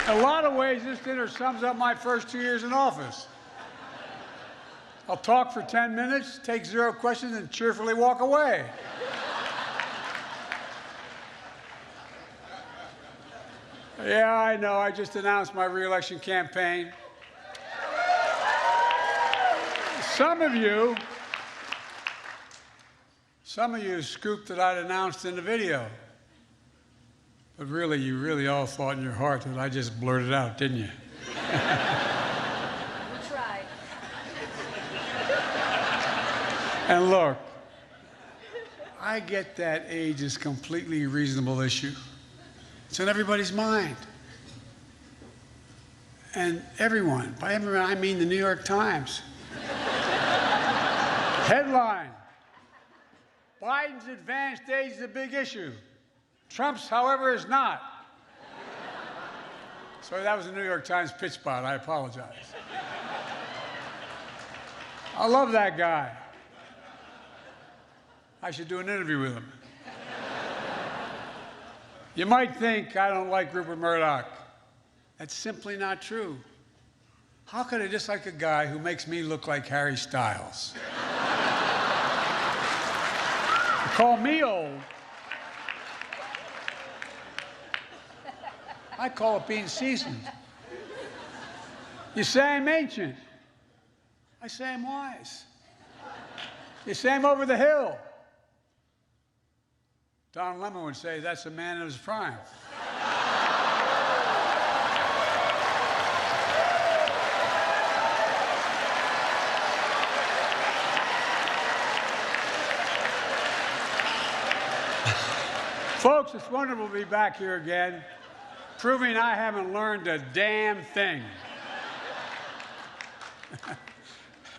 In a lot of ways, this dinner sums up my first 2 years in office. I'll talk for 10 minutes, take 0 questions, and cheerfully walk away. Yeah, I know. I just announced my re-election campaign. Some of you scooped that I'd announced in the video. But really, you really all thought in your heart that I just blurted out, didn't you? We tried. And look, I get that age is a completely reasonable issue. It's on everybody's mind. And everyone, by everyone I mean the New York Times. Headline: Biden's advanced age is a big issue. Trump's, however, is not. Sorry, that was a New York Times pitch spot. I apologize. I love that guy. I should do an interview with him. You might think I don't like Rupert Murdoch. That's simply not true. How could I dislike a guy who makes me look like Harry Styles? You call me old. I call it being seasoned. You say I'm ancient. I say I'm wise. You say I'm over the hill. Don Lemon would say that's a man in his prime. Folks, it's wonderful to be back here again, proving I haven't learned a damn thing.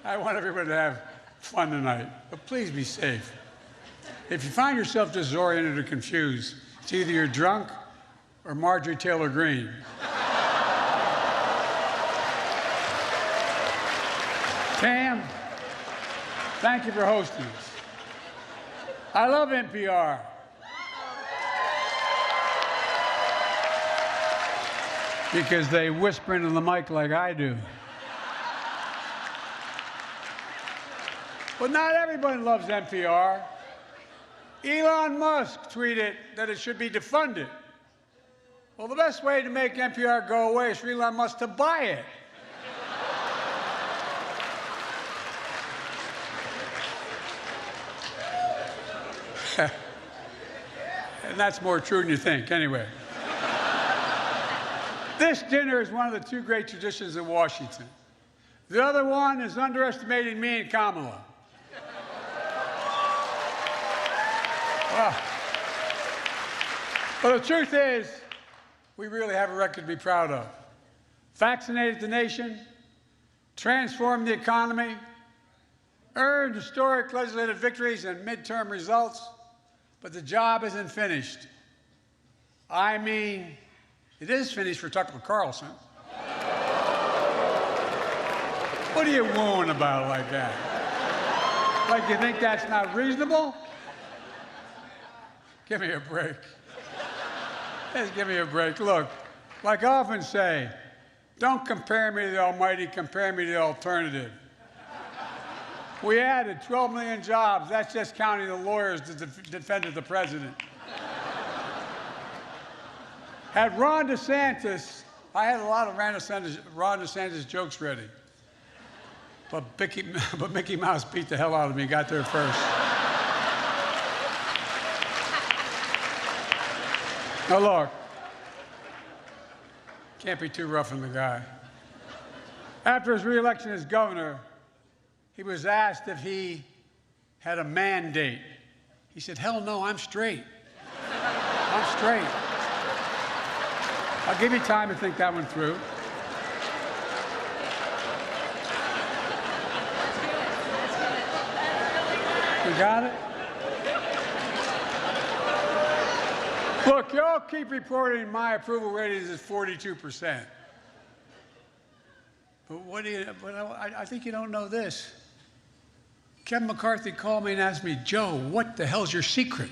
I want everybody to have fun tonight, but please be safe. If you find yourself disoriented or confused, it's either you're drunk or Marjorie Taylor Greene. Tam, thank you for hosting us. I love NPR. Because they whisper into the mic like I do. But not everybody loves NPR. Elon Musk tweeted that it should be defunded. Well, the best way to make NPR go away is for Elon Musk to buy it. And that's more true than you think, anyway. This dinner is one of the 2 great traditions in Washington. The other one is underestimating me and Kamala. Well, but the truth is, we really have a record to be proud of. Vaccinated the nation, transformed the economy, earned historic legislative victories and midterm results, but the job isn't finished. I mean, it is finished for Tucker Carlson. What are you wooing about like that? Like you think that's not reasonable? Give me a break. Just give me a break. Look, like I often say, don't compare me to the almighty, compare me to the alternative. We added 12 million jobs. That's just counting the lawyers that defended the president. Had Ron DeSantis, I had a lot of Ron DeSantis jokes ready. But Mickey Mouse beat the hell out of me, got there first. Now look, can't be too rough on the guy. After his re-election as governor, he was asked if he had a mandate. He said, hell no, I'm straight. I'm straight. I'll give you time to think that one through. You got it? Look, y'all keep reporting my approval rating is 42%. But I think you don't know this. Kevin McCarthy called me and asked me, Joe, what the hell's your secret?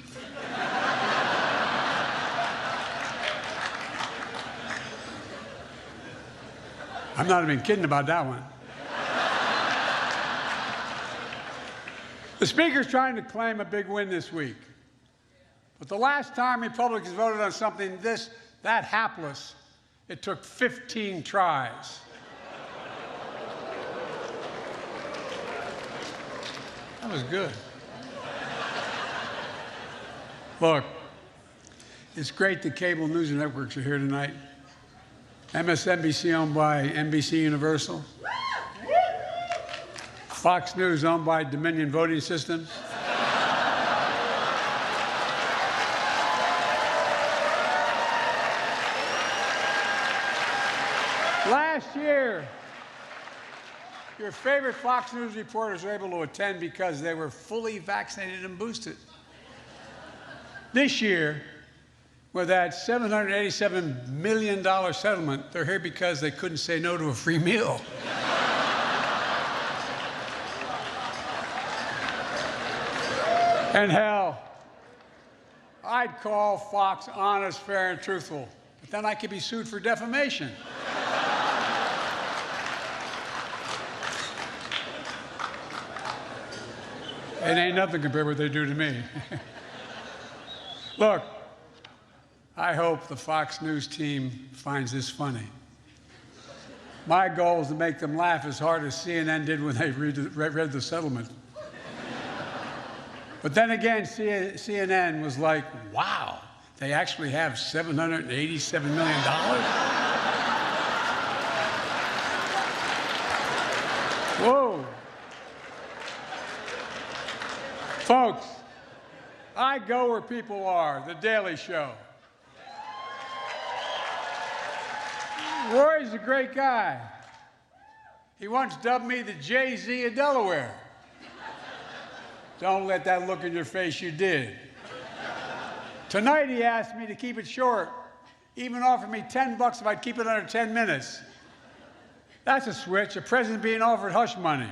I'm not even kidding about that one. The Speaker's trying to claim a big win this week. But the last time Republicans voted on something that hapless, it took 15 tries. That was good. Look, it's great the cable news networks are here tonight. MSNBC owned by NBC Universal. Fox News owned by Dominion Voting Systems. Last year, your favorite Fox News reporters were able to attend because they were fully vaccinated and boosted. This year, with that $787 million settlement, they're here because they couldn't say no to a free meal. And hell, I'd call Fox honest, fair, and truthful, but then I could be sued for defamation. It ain't nothing compared to what they do to me. Look, I hope the Fox News team finds this funny. My goal is to make them laugh as hard as CNN did when they read the settlement. But then again, CNN was like, wow, they actually have $787 million? Whoa. Folks, I go where people are, The Daily Show. Roy's a great guy. He once dubbed me the Jay-Z of Delaware. Don't let that look in your face, you did. Tonight he asked me to keep it short, even offered me $10 if I'd keep it under 10 minutes. That's a switch, a president being offered hush money.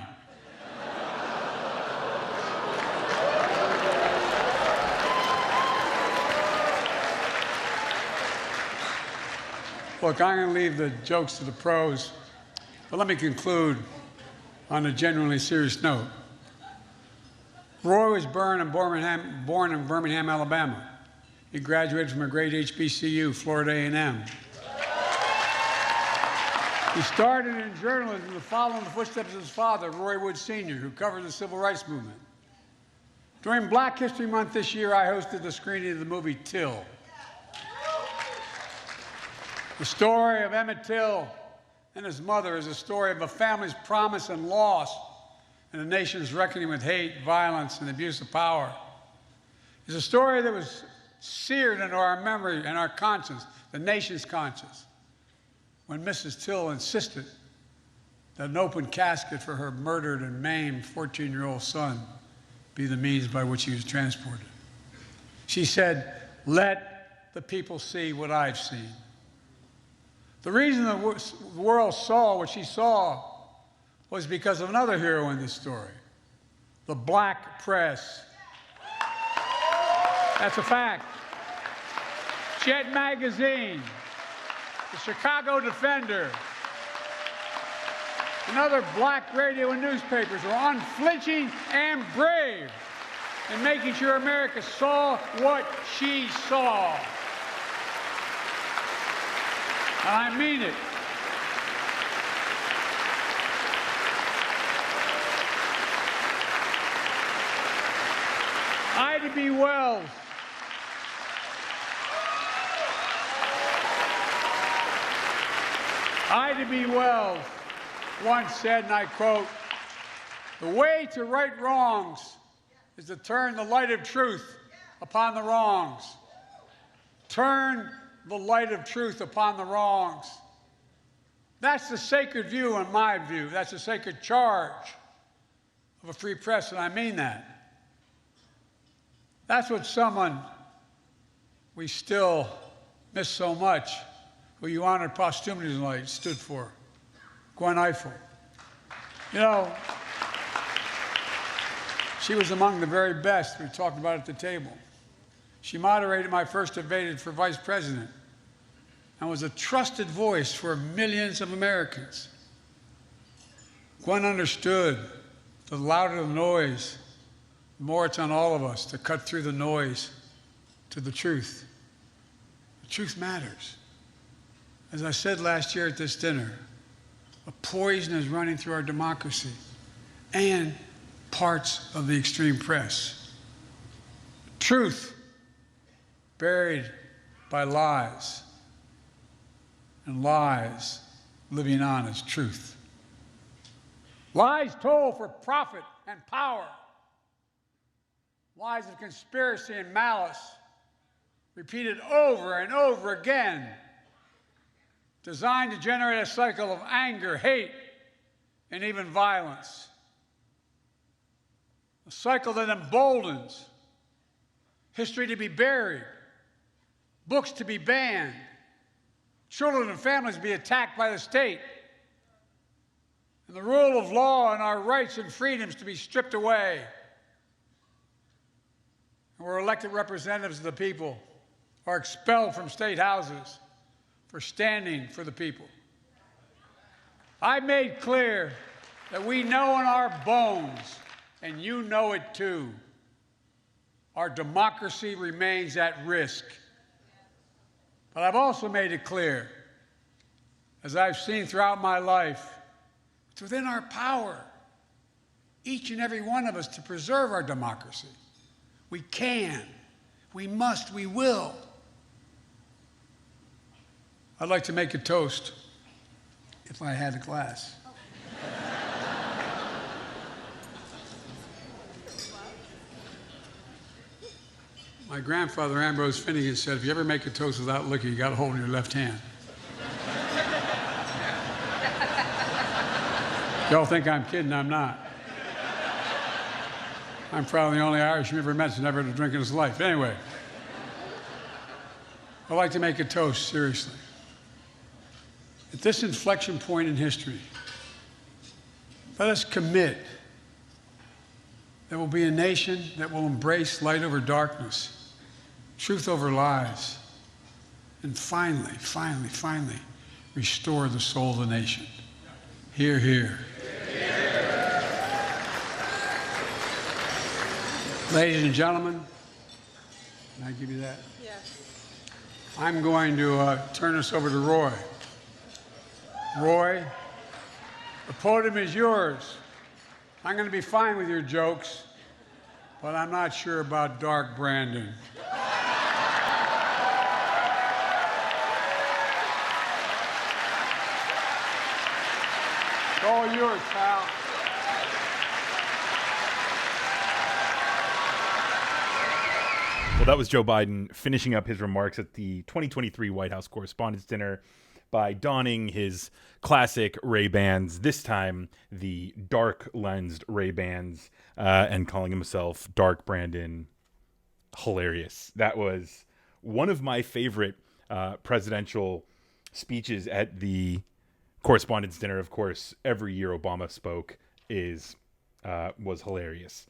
Look, I'm going to leave the jokes to the pros, but let me conclude on a genuinely serious note. Roy was born in Birmingham, Alabama. He graduated from a great HBCU, Florida A&M. He started in journalism to follow in the footsteps of his father, Roy Wood Sr., who covered the civil rights movement. During Black History Month this year, I hosted the screening of the movie Till. The story of Emmett Till and his mother is a story of a family's promise and loss and a nation's reckoning with hate, violence, and abuse of power. It's a story that was seared into our memory and our conscience, the nation's conscience, when Mrs. Till insisted that an open casket for her murdered and maimed 14-year-old son be the means by which he was transported. She said, "Let the people see what I've seen." The reason the world saw what she saw was because of another hero in this story, the black press. That's a fact. Jet Magazine, the Chicago Defender, and other black radio and newspapers were unflinching and brave in making sure America saw what she saw. And I mean it. Ida B. Wells once said, and I quote, "The way to right wrongs is to turn the light of truth upon the wrongs. Turn the light of truth upon the wrongs." That's the sacred view, in my view. That's the sacred charge of a free press, and I mean that. That's what someone we still miss so much, who you honored posthumously tonight, stood for, Gwen Ifill. You know, she was among the very best we talked about at the table. She moderated my first debate for vice president and was a trusted voice for millions of Americans. Gwen understood the louder the noise, the more it's on all of us to cut through the noise to the truth. The truth matters. As I said last year at this dinner, a poison is running through our democracy and parts of the extreme press. Truth buried by lies, and lies living on as truth. Lies told for profit and power. Lies of conspiracy and malice, repeated over and over again, designed to generate a cycle of anger, hate, and even violence. A cycle that emboldens history to be buried, books to be banned, children and families to be attacked by the state, and the rule of law and our rights and freedoms to be stripped away. And we're elected representatives of the people are expelled from state houses for standing for the people. I made clear that we know in our bones, and you know it too, our democracy remains at risk. But I've also made it clear, as I've seen throughout my life, it's within our power, each and every one of us, to preserve our democracy. We can, we must, we will. I'd like to make a toast, if I had a glass. My grandfather, Ambrose Finnegan, said, if you ever make a toast without liquor, you got to hold it in your left hand. Y'all think I'm kidding, I'm not. I'm probably the only Irishman ever met who's never had a drink in his life. Anyway, I'd like to make a toast, seriously. At this inflection point in history, let us commit that we'll be a nation that will embrace light over darkness, truth over lies, and finally, restore the soul of the nation. Hear, hear. Ladies and gentlemen, can I give you that? Yes. I'm going to turn this over to Roy. Roy, the podium is yours. I'm going to be fine with your jokes, but I'm not sure about Dark Brandon. It's all yours, pal. Well, that was Joe Biden finishing up his remarks at the 2023 White House Correspondents' Dinner by donning his classic Ray-Bans, this time the dark-lensed Ray-Bans, and calling himself Dark Brandon. Hilarious. That was one of my favorite presidential speeches at the Correspondents' Dinner. Of course, every year Obama spoke was hilarious.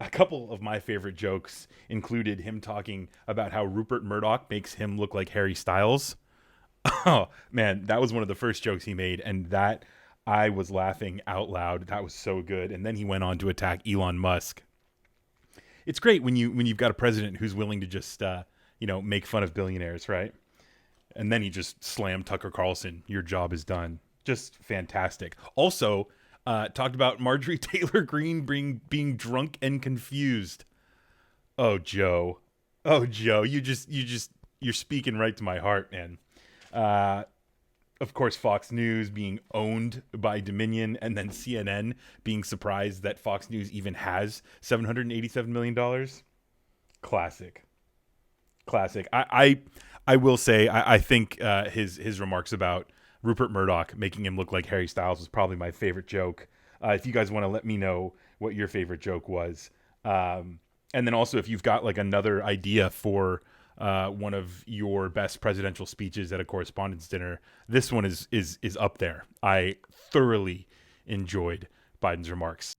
A couple of my favorite jokes included him talking about how Rupert Murdoch makes him look like Harry Styles. Oh, man, that was one of the first jokes he made, and that I was laughing out loud. That was so good. And then he went on to attack Elon Musk. It's great when you've got a president who's willing to just make fun of billionaires, right? And then he just slammed Tucker Carlson. Your job is done. Just fantastic. Also, talked about Marjorie Taylor Greene being drunk and confused. Oh, Joe, you're speaking right to my heart, man. Of course, Fox News being owned by Dominion, and then CNN being surprised that Fox News even has $787 million. Classic. I will say, I think his remarks about Rupert Murdoch making him look like Harry Styles was probably my favorite joke. If you guys want to let me know what your favorite joke was. And then also, if you've got like another idea for one of your best presidential speeches at a Correspondents' Dinner, this one is up there. I thoroughly enjoyed Biden's remarks.